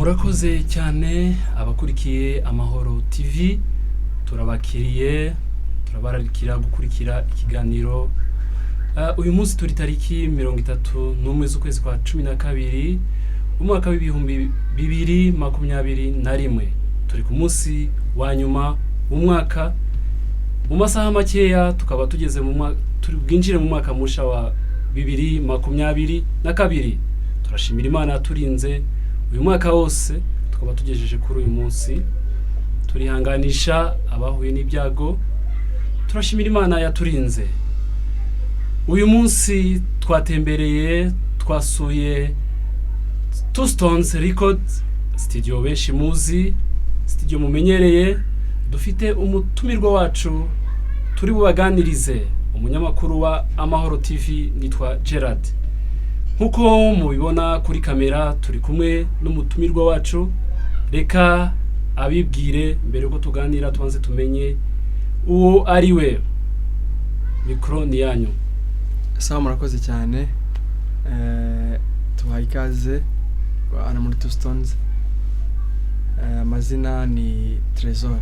Murakoze cyane abakurikiye Amahoro TV, turabakiriye turabararikira gukurikira ikiganiro. Uyu munsi turi tariki 31 z'ukwezi kwa 12 umwaka w'ibihumbi 2021. Turi ku munsi wa nyuma umwaka, mu masaha makeya tukaba tugeze turi bwinjire mu mwaka musha wa 2022. Turashimira Imana yaturinze uyu mwaka wose, tukaba tugejeje kuri uyu munsi. Turihanganisha abahuye n'ibyago, turashimira Imana yaturinze. Uyu munsi twatembereye, twasuye Untunze Records studio, benshi muzi studio mumenyereye. Dufite umutumirwa wacu turi bubaganirize, umunyamakuru wa Amahoro TV nitwa Gerard. Nkuko mubibona kuri kamera turi kumwe n'umutumirwa wacu, reka abibwire mbere ko tuganira tubanze tumenye uwo ari we. Mikro ni yanyu. Sawa, murakoze cyane. Tuhaye ikaze ana muri Untunze. Amazina ni Tresor.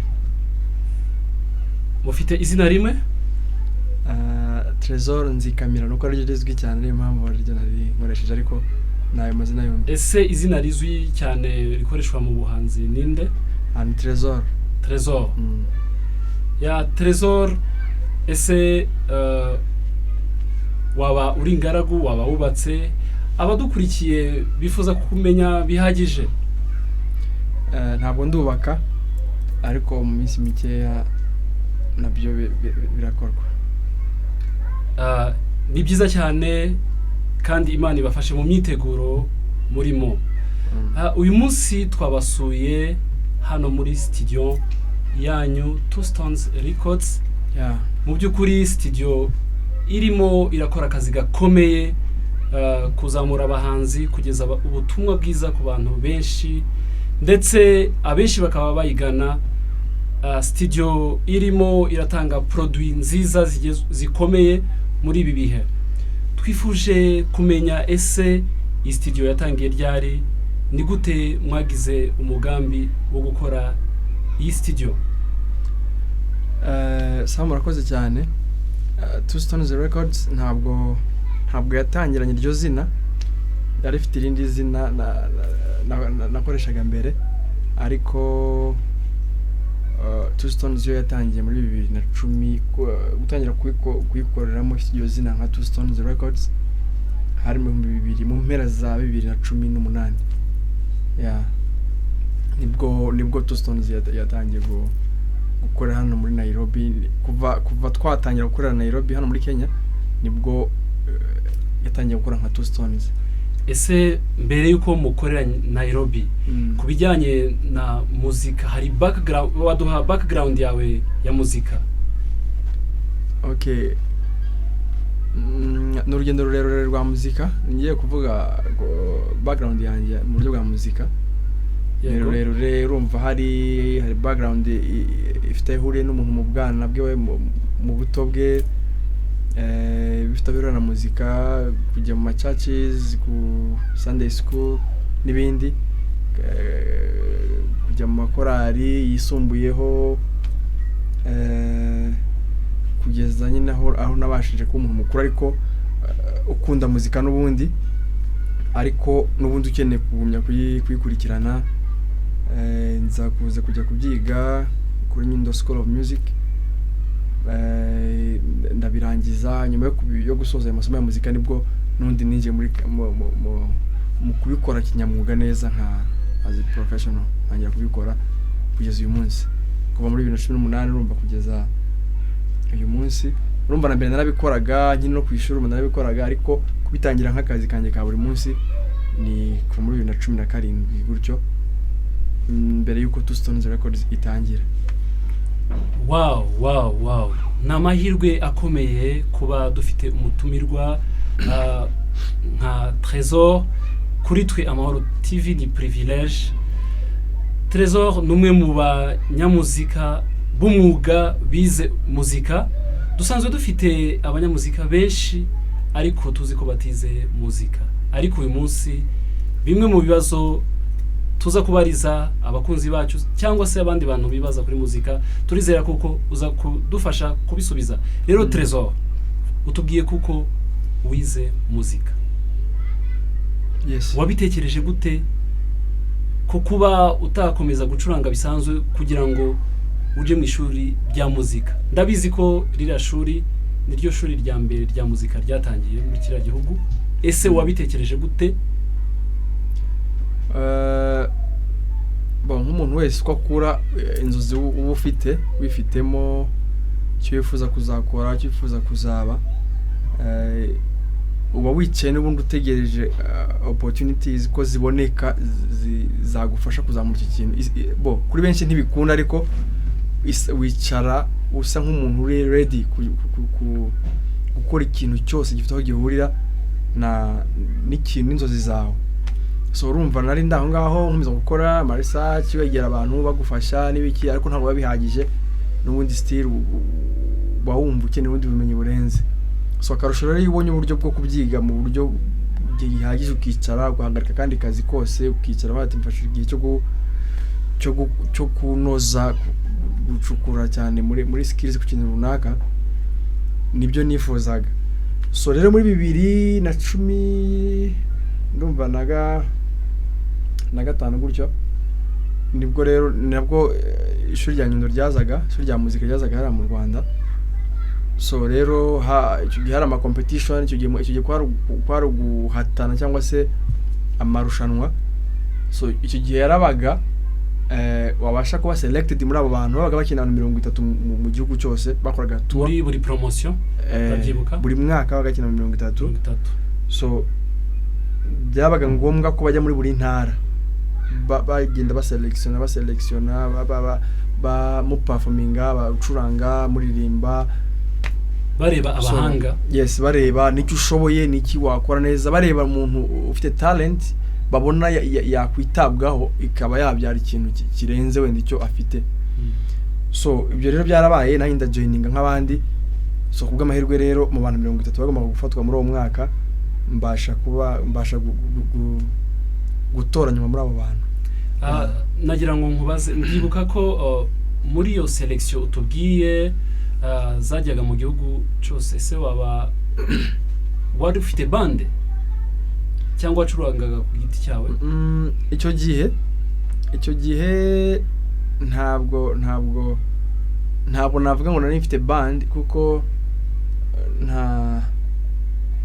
Mufite izina rimwe? Tresor Nzikamira nuko ari rizwi cyane, niyo mpamvu ryo nari nkoresheje, ariko nayo mazina yombi. Ese izina rizwi cyane rikoreshwa mu buhanzi ninde? Ni Tresor. Tresor. Ya Tresor, ese waba uri ingaragu, waba wubatse? Abadukurikiye bifuza kumenya bihagije. Ntabwo ndubaka, ariko mu minsi mikeya nabyo birakorwa. Ni byiza cyane kandi Imana ibafashe mu myiteguro murimo. Uyu munsi twabasuye hano muri studio yanyu Untunze Records. Mu by'ukuri studio irimo irakora akazi gakomeye, kuzamura abahanzi, kugeza ubutumwa bwiza ku bantu benshi, ndetse abenshi bakaba bayigana. Studio irimo iratanga produit nziza zikomeye muri ibi bihe. Twifuje kumenya ese iyi studio yatangiye ryari, ni gute mwagize umugambi wo gukora iyi studio? Sawa, murakoze cyane. Untunze Records ntabwo yatangiranye iryo zina, yari ifite irindi zina nakoreshaga mbere, ariko Untunze yo yatangiye muri 2010 gutangira kuyikoreramo iryo zina nka Untunze Records hari mu 2000 mu mpera za 2018. Nibwo Untunze yatangiye gukora hano muri Nairobi. Kuva twatangira gukorera Nairobi hano muri Kenya, nibwo yatangiye gukora nka Untunze. Ese mbere yuko mukorera Nairobi, kubijyanye na muzika, hari background, waduha background yawe ya muzika? Okay. N'urugendo rurerure rwa muzika, ngiye kuvuga background yanjye mu buryo bwa muzika. Rurerure, urumva hari background ifite ihuriye n'umuntu mu bwana bwe, mu buto bwe, bifite abirana na muzika, kujya mu churches, ku Sunday school n'ibindi, kujya mu makorari yisumbuyeho, kugeza nyine aho nabashije kuba umuntu mukuru, ariko ukunda muzika n'ubundi, ariko n'ubundi ukeneye kugumya kuyikurikirana. Nza kuza kujya kubyiga kuri Niwo School of Music, ndabirangiza. Nyuma yo gusoza amasomo ya muzika, nibwo nundi ninje muri mu kubikora kinyamwuga neza nka as a professional, ntangira kubikora kugeza uyu munsi. Kuva muri 2018 urumva kugeza uyu munsi. Urumva na mbere narabikoraga nyine no kwishura, narabikoraga, ariko kubitangira nk'akazi kanjye ka buri munsi ni kuva muri 2017 gutyo, mbere yuko Untunze Records itangira. Wow. Namahirwe akomeye kuba dufite umutumirwa nka Tresor kuri twe Amahoro TV. Ni privilege. Tresor numwe mu banyamuzika b'umwuga bize muzika. Dusanzwe dufite abanyamuzika benshi, ariko tuzi ko batize muzika. Ariko uyu munsi bimwe mu bibazo tuza kubariza abakunzi bacu cyangwa se abandi bantu bibaza kuri muzika turizera kuko uza kudufasha kubisubiza rero Tresor utubwiye kuko wize muzika yes wabitekereje gute ko kuba utakomeza gucuranga bisanzwe kugira ngo uje mu ishuri rya muzika ndabizi ko rira shuri niryo shuri rya mbere rya muzika ryatangiye muri kira gihugu ese wabitekereje gute bon nk'umuntu wese ko akura inzozi uba ufite wifitemo cyo wifuza kuzakora cyo wifuza kuzaba uba wicaye n'ubundi utegereje opportunities ko ziboneka zagufasha kuzamura iki kintu bo kuri benshi ntibikunda ariko wicara usa nk'umuntu uri ready gukora ikintu cyose gifite aho gihurira n'ikintu inzozi zawe so urumva nari ndaho ngaho nkomeza gukora research wegera abantu bagufasha n'ibiki ariko ntabwo babihagije n'ubundi still bawumva ukeneye ubundi bumenyi burenze so akarusho rero ibonye uburyo bwo kubyiga mu buryo gihagije ukicara guhagarika kandi kazi kose ukicara bati mfashe igihe cyo kunoza gucukura cyane muri skills ku kintu runaka nibyo nifuzaga so rero muri 2010 ndumva na gatanu gutyo nibwo rero nabwo ishuri rya Nyundo ryazaga ishuri rya muzika ryazaga hara mu Rwanda so rero icyo gihe hari ama competition icyo gihe kwari guhatana cyangwa se amarushanwa so icyo gihe yarabaga wabasha kuba selected muri abo bantu babaga bakina 30 mu gihugu cyose bakoraga tour buri promotion babyibuka buri mwaka bagakina 30 so byabaga ngombwa ko bajya muri buri ntara bagenda baselektiona mu performinga bacuranga muririmba bareba abahanga yes bareba nicyo ushoboye niki wakora neza bareba umuntu ufite talent babona yakwitabwaho ikaba yabyara ikintu kirenze wenda icyo afite so ibyo rero byarabaye naho inda joininga nk'abandi so kubwa amahirwe rero mu bantu 30 bagomba gufatwa muri uwo mwaka mbasha gutoranywa muri abo bantu nagira ngo nkubaze ndibuka ko muri iyo selection utubwiye zajyaga mu gihugu cyose se wari ufite bande cyangwa wacurangaga ku giti cyawe icyo gihe ntabwo navuga ngo nari mfite band kuko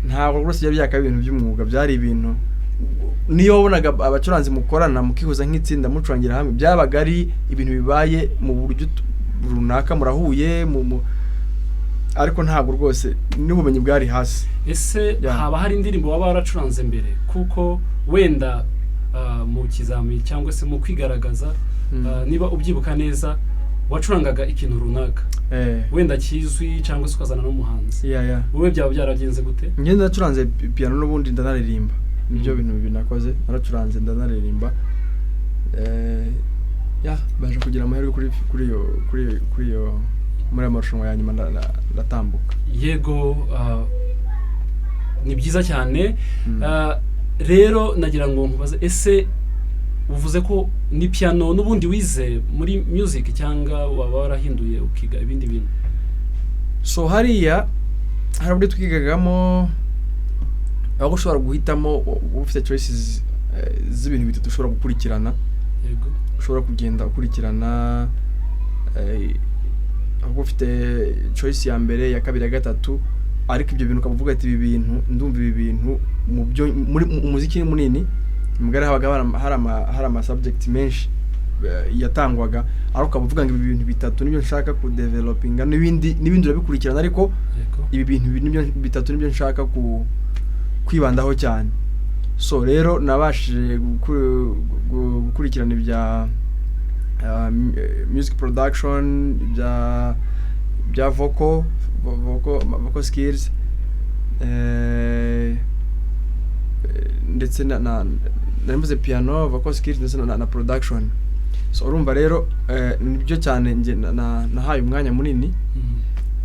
ntabwo rwose byaka ibintu by'umwuga byari ibintu niyo wabonaga abacuranzi mukorana mukihuza nk'itsinda mucurangira hamwe byabaga ari ibintu bibaye mu buryo runaka murahuye ariko ntabwo rwose n'ubumenyi bwari hasi ese haba hari indirimbo waba waracuranze mbere kuko wenda mu kizami cyangwa se mu kwigaragaza niba ubyibuka neza wacurangaga ikintu runaka wenda kizwi cyangwa se ukazana n'umuhanzi wowe byaba byaragenze gute njye ndacuranze piano n'ubundi ndanaririmba nibyo bintu binakoze naracuranze ndanaririmba baje kugira amahirwe kuri iyo muri amarushanwa ya nyuma ndatambuka yego ni byiza cyane rero nagira ngo nkubaze ese uvuze ko ni piano n'ubundi wize muri music cyangwa waba warahinduye ukiga ibindi bintu so hari uburyo twigagamo aho ushobora guhitamo ufite choices z'ibintu bitatu ushobora gukurikirana yego ushobora kugenda ukurikirana aho ufite choice ya mbere ya kabiri ya gatatu ariko ibyo bintu ukavuga ati ibi bintu ndumva ibi bintu mu byo muri umuziki munini mugari habaga hari ama subject menshi yatangwaga ariko ukavuga ngo ibi bintu bitatu nibyo nshaka ku developinga n'ibindi urabikurikirana ariko ibi bintu nibyo bitatu nibyo nshaka kwibandaho cyane so rero nabashije gukurikirana ibya music production bya vocal skills ndetse narimbuze piano vocal skills ndetse na production so urumva rero nibyo cyane nge nahaye umwanya munini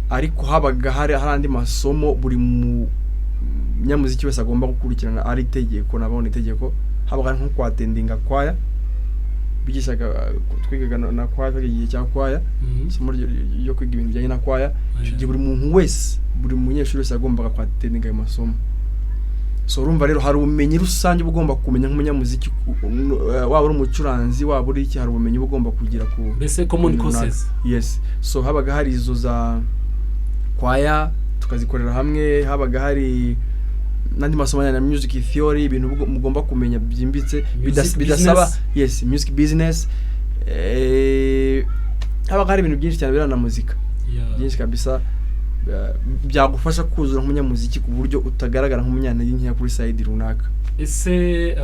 ariko habaga hari andi masomo buri mu nyamuziki wese agomba gukurikirana ari itegeko nabone itegeko habaga nko kwatendinga kwaya bigishaga twigaga na kwaya igihe cya kwaya isomo ryo kwiga ibintu bijyanye na kwaya cyo buri muntu wese buri munyeshuri wese agombaga kwatendinga ayo masomo. So urumva rero hari ubumenyi rusange bugomba kumenya nk'umunyamuziki waba uri umucuranzi waba uri iki, hari ubumenyi bugomba kugira ku mbese common courses. Yes, so habaga hari izo za kwaya tukazikorera hamwe, habaga hari nandi masomo ya music theory, ibintu mugomba kumenya byimbitse bidasaba. Yes, music business, habaga hari ibintu byinshi cyane birana muzika byinshi kabisa byagufasha kuzura nk'umunyamuziki ku buryo utagaragara nk'umunyantege nke kuri side runaka. Ese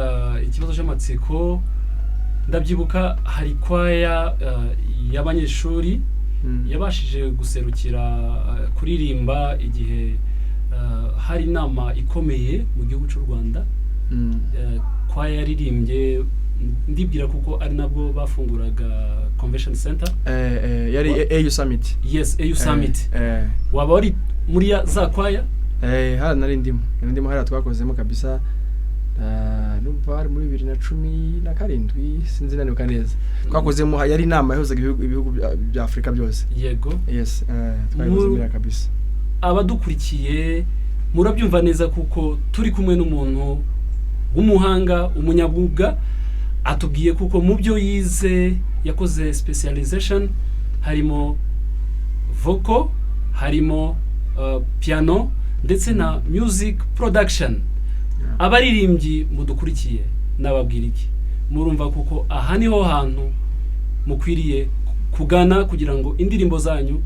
ikibazo cy'amatsiko ndabyibuka hari kwaya y'abanyeshuri yabashije guserukira kuririmba igihe hari inama ikomeye mu gihugu cy'u Rwanda. Kwaya yaririmbye ndibwira kuko ari nabwo bafunguraga convention center yari AU Summit. Yes, AU Summit. Waba wari muri za kwaya? Hari narindimo hari twakozemo kabisa numva ari muri 2017 sinzi nanibuka neza. Twakozemo yari inama yahuzaga ibihugu bya Afrika byose. Yego. Yes, twakozemo kabisa. Abadukurikiye murabyumva neza kuko turi kumwe n'umuntu w'umuhanga umunyabwuga atubwiye kuko mu byo yize yakoze specialization harimo vocal, harimo piano ndetse na music production. Abaririmbyi mudukurikiye nababwira iki? Murumva kuko aha niho hantu mukwiriye kugana kugira ngo indirimbo zanyu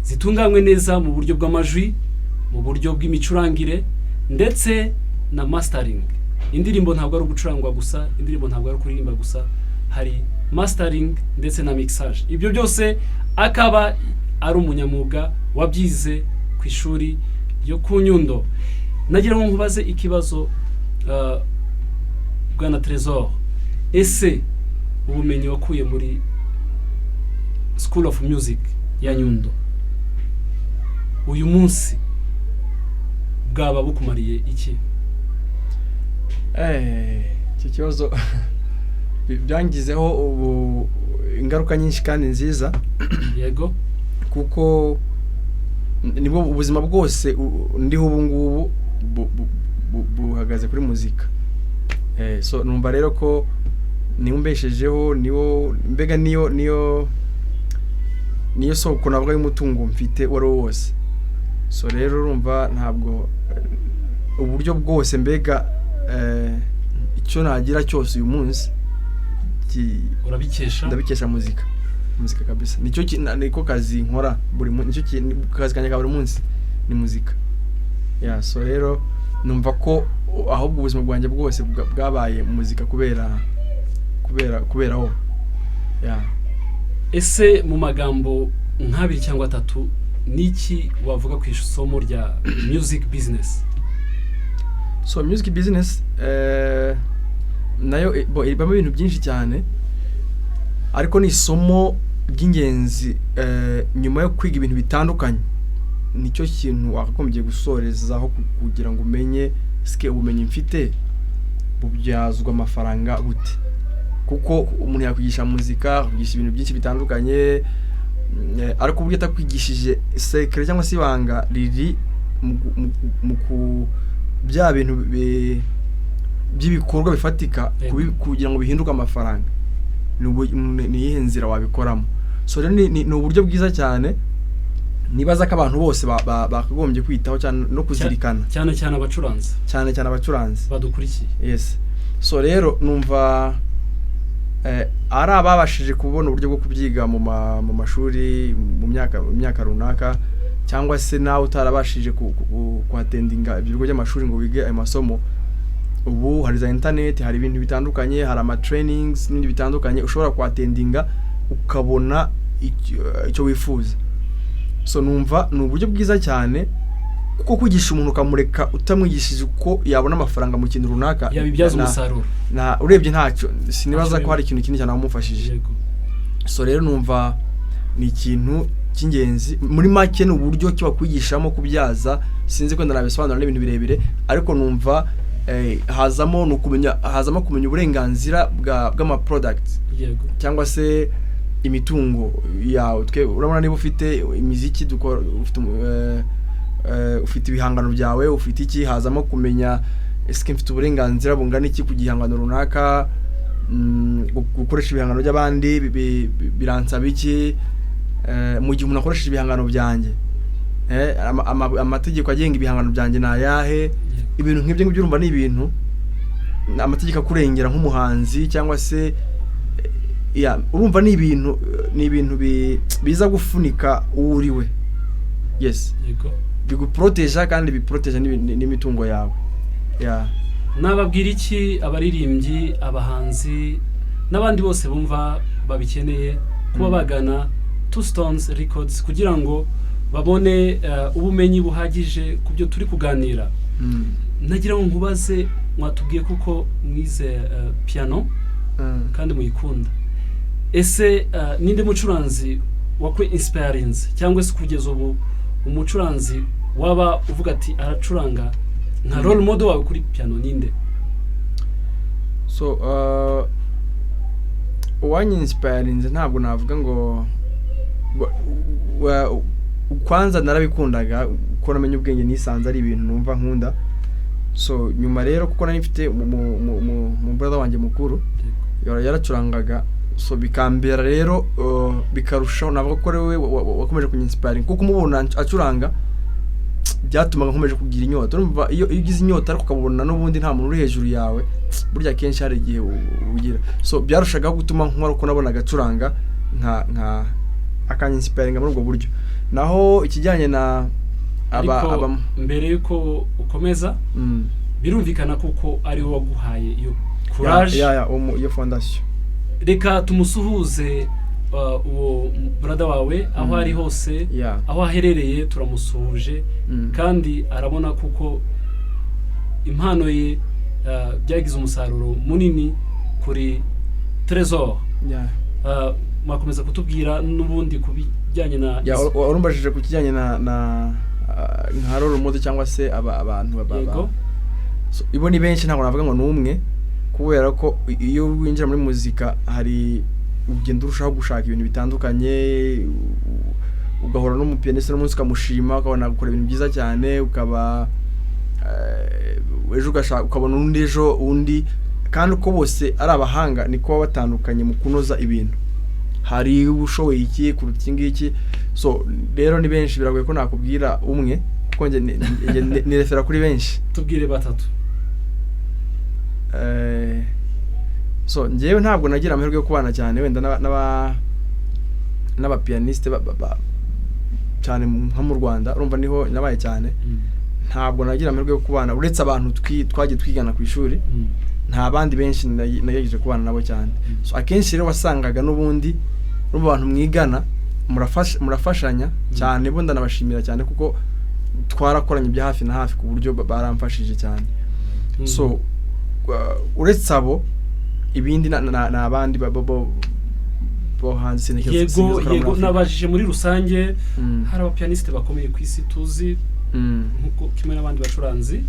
zitunganywe neza mu buryo bw'amajwi, mu buryo bw'imicurangire ndetse na mastering. Indirimbo ntabwo ari ugucurangwa gusa, indirimbo ntabwo ari kuririmba gusa, hari mastering ndetse na mixage. Ibyo byose akaba ari umunyamuga wabyize ku ishuri ryo ku Nyundo. Nagira ngo nkubaze ikibazo bwana Tresor, ese ubumenyi wakuye muri School of Music ya Nyundo uyu munsi bwaba bukumariye iki? Iki kibazo byangizeho ubu ingaruka nyinshi kandi nziza. Yego, kuko nibwo ubuzima bwose ndiho ubu ngubu buhagaze kuri muzika. So numva rero ko niumbeshejeho niwo mbega niyo soko navuga y'umutungo mfite waro wose. So rero urumva ntabwo uburyo bwose mbega icyo nagira cyose uyu munsi ndabikesha muzika kabisa. Niko kazi nkora buri munsi, nicyo kazi kanya ka buri munsi ni muzika. So rero numva ko ahubwo ubuzima bwanjye bwose bwabaye muzika kubera ho. Ese mu magambo nk'abiri cyangwa atatu niki wavuga ku isomo rya music business? So music business nayo ibamo ibintu byinshi cyane, ariko ni isomo ry'ingenzi. Nyuma yo kwiga ibintu bitandukanye nicyo kintu wakagombye gusorezaho kugira ngo umenye ubumenyi mfite bubyazwa amafaranga gute. Kuko umuntu yakwigisha muzika, kwigisha ibintu byinshi bitandukanye, ariko ubwo atakwigishije secret cyangwa se ibanga riri mu bya bintu by'ibikorwa bifatika kugira ngo bihinduke amafaranga, ni iyihe nzira wabikoramo. So rero ni uburyo bwiza cyane nibaza ko abantu bose bakagombye kwitaho cyane no kuzirikana, cyane abacuranzi badukurikiye. Yes, so rero numva ari ababashije kubona uburyo bwo kubyiga mu mashuri mu myaka runaka, cyangwa se nawe utarabashije kwatendinga ibigo by'amashuri ngo wige ayo masomo. Ubu hari za internet, hari ibintu bitandukanye, hari ama trainings n'ibindi bitandukanye ushobora kwatendinga ukabona icyo wifuza. So numva ni uburyo bwiza cyane kuko kwigisha umuntu ukamureka utamwigishije uko yabona amafaranga mu kintu runaka yabibyaza umusaruro urebye ntacyo, sinibaza ko hari ikintu kinini cyane wamufashije. So rero numva ni ikintu cy'ingenzi muri make, ni uburyo kiba kwigishamo kubyaza. Sinzi ko ndanabisobanura n'ibintu birebire, ariko numva hazamo kumenya uburenganzira bw'ama products yego cyangwa se imitungo yawe. Twe urabona niba ufite imiziki dukora, ufite ibihangano byawe, ufite iki, hazamo kumenya ese mfite uburenganzira bungana iki ku gihangano runaka, gukoresha ibihangano by'abandi biransaba iki, mu gihe umuntu akoresha ibihangano byanjye amategeko agenga ibihangano byanjye nayahe. Ibintu nk'ibyo ngibyo urumva ni ibintu amategeko akurengera nk'umuhanzi cyangwa se urumva ni ibintu biza gufunika uriwe. Yes, yego biguproteja kandi biproteja n'imitungo yawe. Nababwira iki abaririmbyi, abahanzi n'abandi bose bumva babikeneye kuba bagana Two Stones Records kugira ngo babone ubumenyi buhagije kubyo turi kuganira. Nagira ngo nkubaze, mwatubwiye kuko mwize piano kandi muyikunda. Ese ninde mucuranzi wakwe inspirinze cyangwa se kugeza ubu umucuranzi waba uvuga ati aracuranga nka role model wawe kuri piano ninde? So uwanyiinspirinze ntabwo navuga ngo kwanza narabikundaga uko namenye ubwenge nisanze ari ibintu numva nkunda. So nyuma rero kuko nari mfite mu brother wanjye mukuru yaracurangaga, so bikambera rero bikarushaho navuga ko rewe wakomeje kunyinspiring kuko umubona acuranga byatumaga nkomeje kugira inyota. Urumva iyo ugize inyota ariko ukabona n'ubundi nta muntu uri hejuru yawe, burya kenshi hari igihe ugira. So byarushaga gutuma nkora uko nabona agacuranga nka akanyinspiringa muri ubwo buryo. Naho ikijyanye na mbere yuko ukomeza birumvikana kuko ari wo waguhaye iyo courage iyo fondation. Reka tumusuhuze uwo brother wawe aho ari hose, aho aherereye turamusuhuje kandi arabona kuko impano ye byagize umusaruro munini kuri Tresor. Mwakomeza kutubwira n'ubundi kubijyanye na warumbajije ku kijyanye na nka role model cyangwa se abantu yego. So ibo ni benshi ntabwo navuga ngo numwe, kubera ko iyo winjira muri muzika hari ugenda urushaho gushaka ibintu bitandukanye, ugahora n'umupianiste n'umunsi ukamushima ukabona gukora ibintu byiza cyane, ukaba ejo ukabona undi ejo undi, kandi uko bose ari abahanga niko batandukanye mu kunoza ibintu. Hari ubushoboye iki kuruta iki ngiki. So rero ni benshi biragoye ko nakubwira umwe kuko ni refera kuri benshi. Tubwire batatu. So ngewe ntabwo nagira amahirwe yo kubana cyane wenda n'aba pianiste cyane nko mu Rwanda, urumva niho nabaye cyane. Ntabwo nagira amahirwe yo kubana uretse abantu twagiye twigana ku ishuri, nta bandi benshi nagejeje kubana nabo cyane. So akenshi rero wasangaga n'ubundi urumva abantu mwigana murafashanya cyane, bo ndanabashimira cyane kuko twarakoranye bya hafi na hafi ku buryo baramfashije cyane. So uretse abo ibindi n'abandi bo hanze sineke. Yego nabajije muri rusange hari abapianiste bakomeye ku isi tuzi nkuko kimwe n'abandi bacuranzi.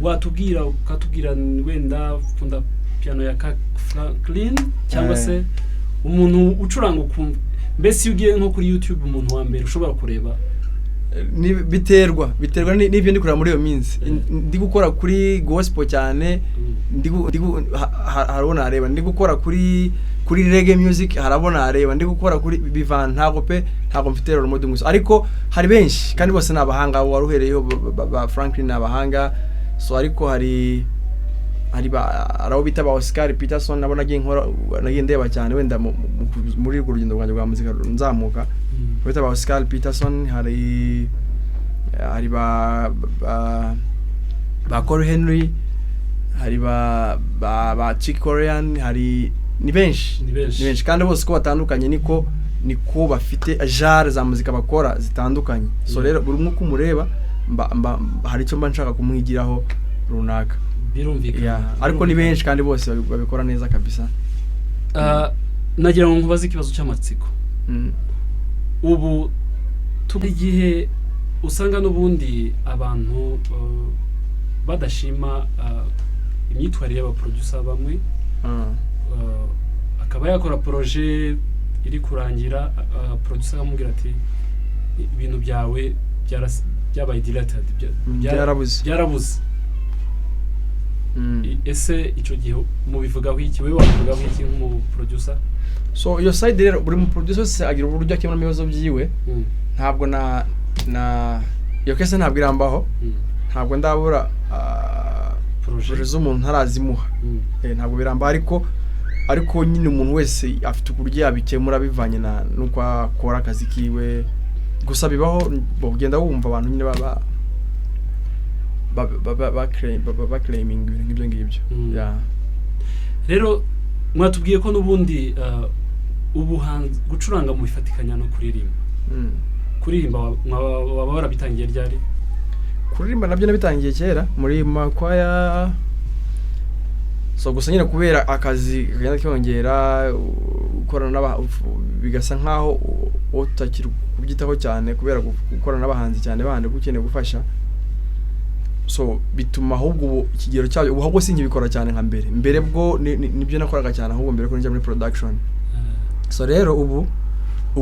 Watubwira ukatubwira wenda funda piano ya Franklin cyangwa se umuntu ucuranga ukumva mbese ugiye nko kuri YouTube umuntu wa mbere ushobora kureba? Biterwa n'ibyo ndi kureba muri iyo minsi. Ndi gukora kuri gospel cyane, harabona areba. Ndi gukora kuri reggae music, harabona areba. Ndi gukora kuri bivan, ntabwo mfite role model gusa, ariko hari benshi kandi bose n'abahanga. Waruhereyeho ba Franklin n'abahanga. So ariko hari arabo bita ba Oscar Peterson, nabo nagiye ndeba cyane wenda muri urwo rugendo rwanjye rwa muzika nzamuka. Bita ba Oscar Peterson, hari ba Corey Henry, hari ba Chick Korean, hari ni benshi kandi bose ko batandukanye niko bafite genre za muzika bakora zitandukanye. So rero buri umwe kumureba hari icyo mba nshaka kumwigiraho runaka. Birumvikana ariko ni benshi kandi bose babikora neza kabisa. Nagira ngo nkubaze ikibazo cy'amatsiko. Ubu tugiye usanga n'ubundi abantu badashima imyitwarire y'aba producer bamwe akaba yakora projet iri kurangira producer akamubwira ati ibintu byawe byabaye dilated byarabuze ese ico gihe mu bivugaho iki wewe wavugaho iki nk'umu producer so iyo side rero buri mu producer se agira uburyo akemura ibibazo byiwe ntabwo na iyo kese ntabwo irambaho ntabwo ndabura projet z'umuntu ntarazimuha ntabwo biramba ariko nyine umuntu wese afite uburyo yabikemura bivanye na nuko akora akazi kiwe gusa bibaho bogenda wumva abantu nyine baba claiming ibintu ngibyo rero mwatubwiye ko nubundi ubuhanzi gucuranga mu bifatikanya no kuririmba waba warabitangiye ryari kuririmba nabyo nabitangiye kera muri makwaya so gusa nyine kubera akazi kagenda kyongera gukorana bigasa nkaho utakiri kubyitaho cyane kubera gukorana n'abahanzi cyane bande gukeneye gufasha so bituma ahubwo ikigero cyayo ubwo sinkibikora cyane nka mbere bwo nibyo nakoraga cyane ahubwo mbere ko njya muri production so rero ubu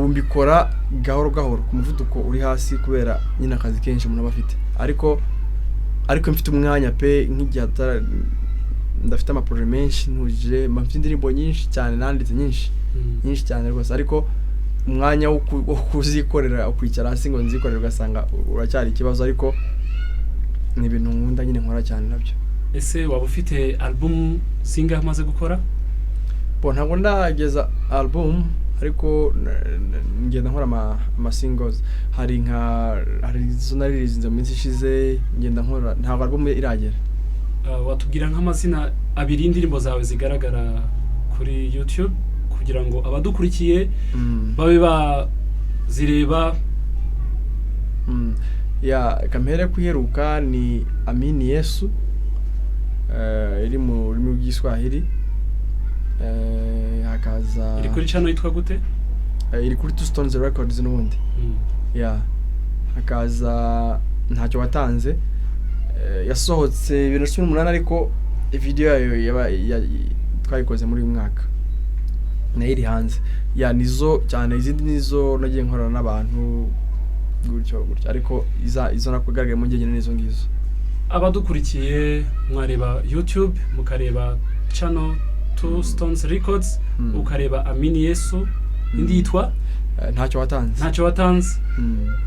mbikora gahoro ku muvuduko uri hasi kubera nyine akazi kenshi umuntu bafite ariko mfite umwanya pe nk'igihe ndafite amaprojet menshi ntuje mfite indirimbo nyinshi cyane nanditse nyinshi cyane rwose ariko umwanya wo kuzikorera ukwicara hasi ngo nzikorera ugasanga uracyari ikibazo ariko ni ibintu nkunda nyine nkora cyane nabyo ese waba ufite album singa amaze gukora ntabwo ndageza album ariko ngenda nkora ama singles hari izo naririzinze mu minsi ishize ngenda nkora ntabwo album iragera watubwira nk'amazina abiri indirimbo zawe zigaragara kuri YouTube kugira ngo abadukurikiye babe bazireba kamere kuheruka ni Amini Yesu iri mu rurimi rw'Igiswahili hakaza iri kuri channel yitwa gute iri kuri Untunze Records n'ubundi hakaza ntacyo watanze yasohotse 2018 ariko video yayo twayikoze muri uyu mwaka iri hanze nizo cyane izindi nizo nagiye nkorana n'abantu gutyo ariko izo nakugaragaye mu ngene nizo ngizo abadukurikiye mwareba YouTube mukareba channel Untunze Records ukareba Amini Yesu indi yitwa ntacyo watanze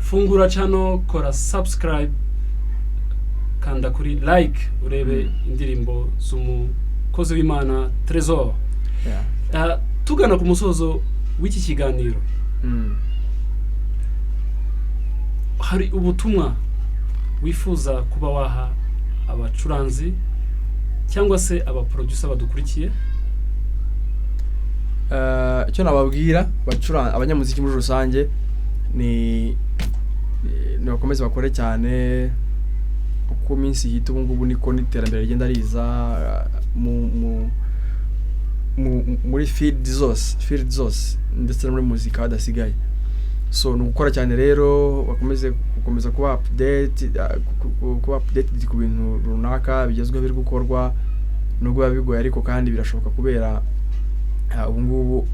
fungura channel kora subscribe kanda kuri like urebe indirimbo z'umukozi w'Imana Tresor tugana ku musozo w'iki kiganiro hari ubutumwa wifuza kuba waha abacuranzi cyangwa se aba producer badukurikiye icyo nababwira abanyamuziki muri rusange ni bakomeze bakore cyane uko minsi hita ubu ngubu niko n'iterambere rigenda riza muri field zose ndetse no muri muzika hadasigaye so nukora cyane rero bakomeza kuba updated ku bintu runaka bigezweho biri gukorwa nubwo bigoye ariko kandi birashoboka kubera ubu ngubu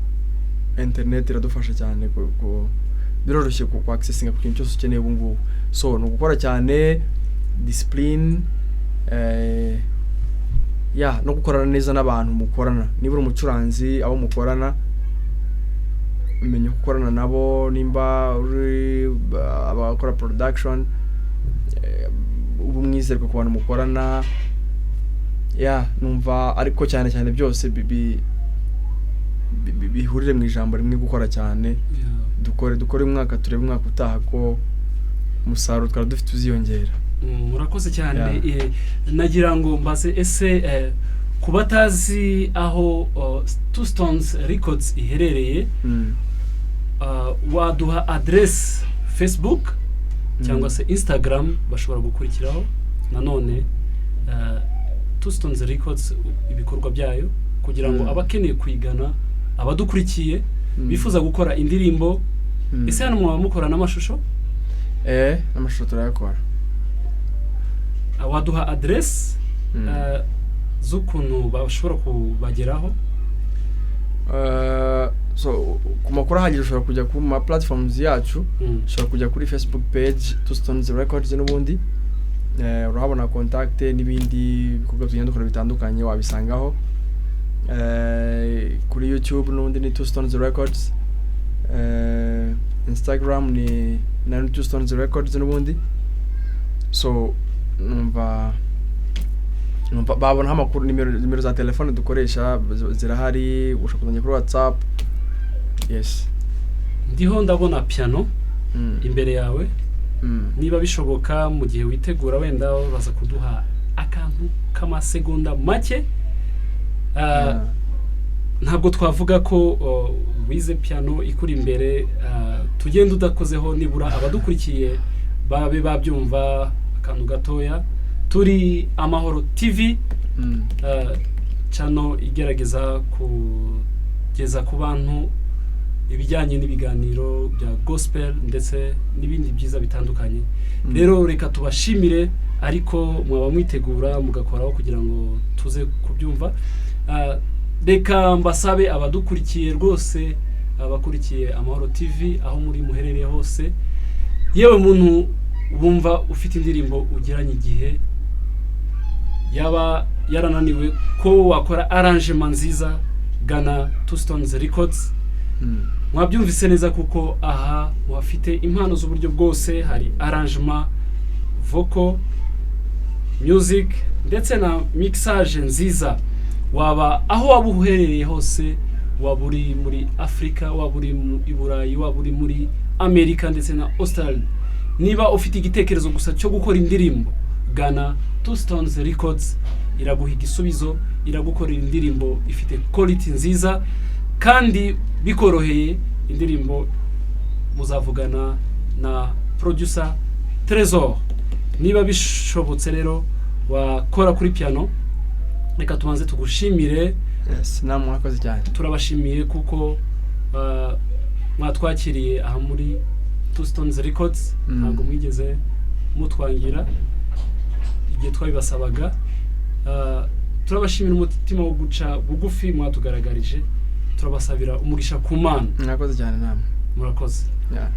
internet iradufasha cyane biroroshye ku accessinga ku kintu cyose ukeneye ubu ngubu so nukora cyane discipline no gukorana neza n'abantu mukorana niba uri umucuranzi abo mukorana umenye gukorana nabo nimba uri abakora production ubu mwizerwa ku bantu mukorana numva ariko cyane byose bihurire mu ijambo rimwe gukora cyane dukore umwaka turebe umwaka utaha ko umusaruro twari dufite uziyongera murakoze cyane nagira ngo mbaze ese kubatazi aho Untunze Records iherereye waduha address Facebook cyangwa se Instagram bashobora gukurikiraho nanone Untunze Records ibikorwa byayo kugira ngo abakeneye kwigana abadukurikiye bifuza gukora indirimbo ese hano mwaba mukora n'amashusho n'amashusho turayakora waduha address z'ukuntu bashobora kubageraho? So ku makuru ahagije ushobora kujya ku ma platforms yacu, ushobora kujya kuri Facebook page Untunze Records n'ubundi urahabona contact n'ibindi bikorwa tugenda dukora bitandukanye wabisangaho. Kuri YouTube n'ubundi ni Untunze Records, Instagram ni Untunze Records n'ubundi. So numva babona amakuru, nimero za telefone dukoresha zirahari, ushobora kuri WhatsApp. Yes. Ndiho ndabona piano imbere yawe. Niba bishoboka mu gihe witegura wenda baza kuduha akantu k'amasegonda make. Ntabwo twavuga ko wize piano ikuri imbere, tugenda udakozeho nibura abadukurikiye babe babyumva akantu gatoya. Turi Amahoro TV, channel igerageza kugeza ku bantu ibijyanye n'ibiganiro bya gospel ndetse n'ibindi byiza bitandukanye. Rero reka tubashimire, ariko mwaba mwitegura mugakoraho kugira ngo tuze kubyumva. Reka mbasabe abadukurikiye rwose, abakurikiye Amahoro TV aho muri muherereye hose, yewe muntu bumva ufite indirimbo ugiranye igihe, yaba yarananiwe ko wakora arrangement nziza, gana Untunze Records. Mwabyumvise neza kuko aha wafite impano z'uburyo bwose, hari arrangement, vocal, music ndetse na mixage nziza. Waba aho wabuherereye hose, waburi muri Afrika, waburi mu Burayi, waburi muri Amerika ndetse na Australia. Niba ufite igitekerezo gusa cyo gukora indirimbo, gana Untunze Records, iraguha igisubizo, iragukorera indirimbo ifite quality nziza kandi bikoroheye. Indirimbo muzavugana na producer Tresor. Niba bishobotse rero wakora kuri piano, reka tubanze tugushimire. Yes, namwe mwakoze cyane. Turabashimiye kuko mwatwakiriye aha muri Untunze Records. Ntabwo mwigeze mutwangira igihe twabibasabaga. Turabashimira umutima wo guca bugufi mwatugaragarije. Turabasabira umugisha ku Mana. Mwakoze cyane namwe. Murakoze. Yeah.